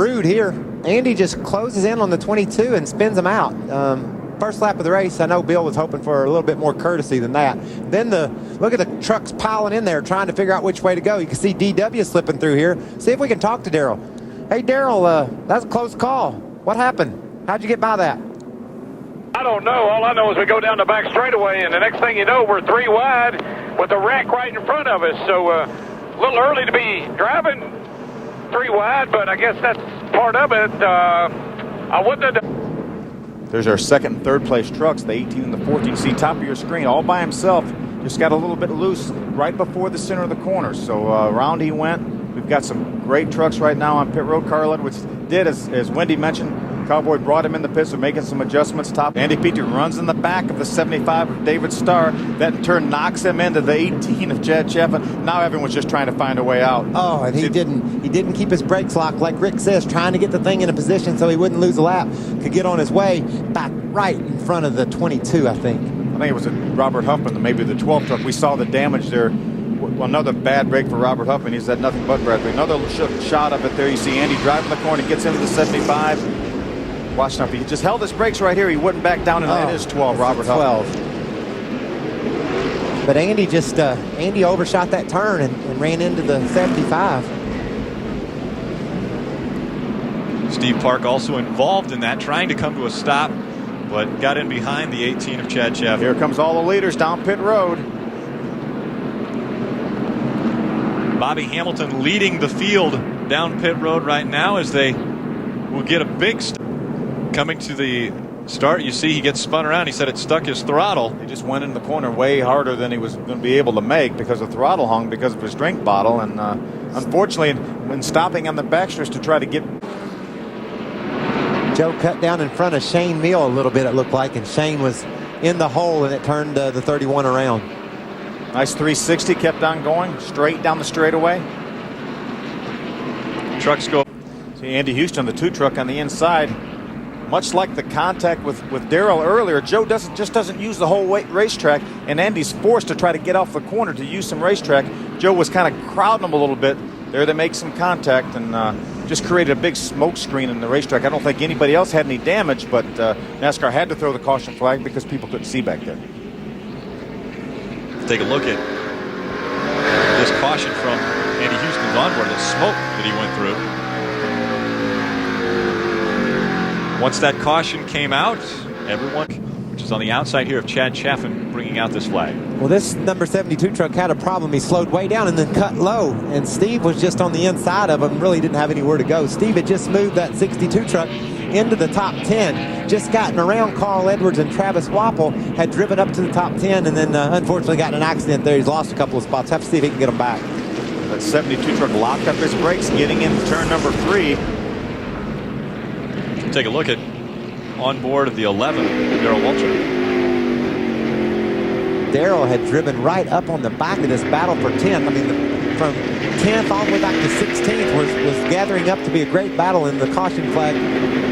rude here. Andy just closes in on the 22 and spins him out. First lap of the race, I know Bill was hoping for a little bit more courtesy than that. Then look at the trucks piling in there trying to figure out which way to go. You can see DW slipping through here. See if we can talk to Daryl. Hey, Daryl, that's a close call. What happened? How'd you get by that? I don't know. All I know is we go down the back straightaway, and the next thing you know, we're 3 wide with the wreck right in front of us. So a little early to be driving 3 wide, but I guess that's part of it. I wouldn't have done. There's our second and third place trucks, the 18 and the 14. See, top of your screen, all by himself. Just got a little bit loose right before the center of the corner. So around he went. We've got some great trucks right now on pit road. Carl Edwards did, as Wendy mentioned, Cowboy brought him in the pits. We're making some adjustments. Top Andy Petrie runs in the back of the 75 of David Starr. That in turn knocks him into the 18 of Chad Chaffin. Now everyone's just trying to find a way out. Oh, and he didn't keep his brakes locked, like Rick says, trying to get the thing in a position so he wouldn't lose a lap. Could get on his way back right in front of the 22, I think. I think it was Robert Huffman, maybe the 12 truck. We saw the damage there. Another bad break for Robert Huffman. He's had nothing but Bradley. Another shot of it there. You see Andy driving the corner, gets into the 75. Watch now, if he just held his brakes right here, he wouldn't back down, and that is 12, Robert Huffman. 12. But Andy just, Andy overshot that turn and ran into the 75. Steve Park also involved in that, trying to come to a stop, but got in behind the 18 of Chad Chaffin. Here comes all the leaders down pit road. Bobby Hamilton leading the field down pit road right now as they will get a big coming to the start. You see he gets spun around. He said it stuck his throttle. He just went in the corner way harder than he was going to be able to make because the throttle hung because of his drink bottle. And unfortunately, when stopping on the backstretch to try to get... Joe cut down in front of Shane Meal a little bit, it looked like, and Shane was in the hole, and it turned the 31 around. Nice 360, kept on going, straight down the straightaway. Trucks go. See Andy Houston, the 2 truck on the inside. Much like the contact with Daryl earlier, Joe just doesn't use the whole racetrack, and Andy's forced to try to get off the corner to use some racetrack. Joe was kind of crowding him a little bit there to make some contact, and just created a big smoke screen in the racetrack. I don't think anybody else had any damage, but NASCAR had to throw the caution flag because people couldn't see back there. Take a look at this caution from Andy Houston's onboard, the smoke that he went through. Once that caution came out, everyone, which is on the outside here of Chad Chaffin, bringing out this flag. Well, this number 72 truck had a problem. He slowed way down and then cut low, and Steve was just on the inside of him, really didn't have anywhere to go. Steve had just moved that 62 truck into the top 10, just gotten around Carl Edwards and Travis Wapple, had driven up to the top 10, and then unfortunately got in an accident there. He's lost a couple of spots. Have to see if he can get them back. That 72 truck locked up his brakes, getting into turn number 3. Take a look at on board of the 11, Darrell Waltrip. Daryl had driven right up on the back of this battle for 10th. I mean, from 10th all the way back to 16th was gathering up to be a great battle, and the caution flag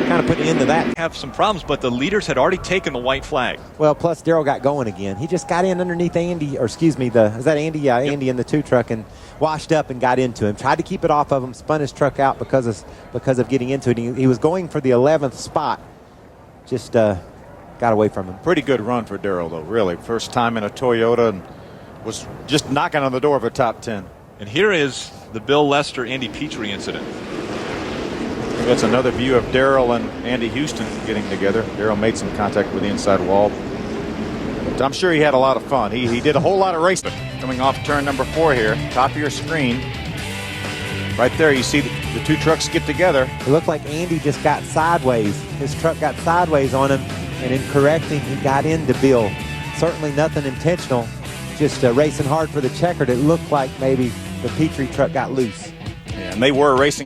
kind of put an end to that. Have some problems, but the leaders had already taken the white flag. Well, plus Daryl got going again. He just got in underneath Andy, or excuse me, is that Andy? Yeah, Andy in the 2 truck, and washed up and got into him. Tried to keep it off of him, spun his truck out because of getting into it. He was going for the 11th spot. Just got away from him. Pretty good run for Daryl, though, really. First time in a Toyota, and was just knocking on the door of a top 10. And here is the Bill Lester Andy Petrie incident. That's another view of Daryl and Andy Houston getting together. Daryl made some contact with the inside wall. But I'm sure he had a lot of fun. He did a whole lot of racing. Coming off turn number 4 here, top of your screen. Right there, you see the 2 trucks get together. It looked like Andy just got sideways. His truck got sideways on him, and in correcting, he got into Bill. Certainly nothing intentional, just racing hard for the checkered. It looked like maybe the Petrie truck got loose. Yeah, and they were racing.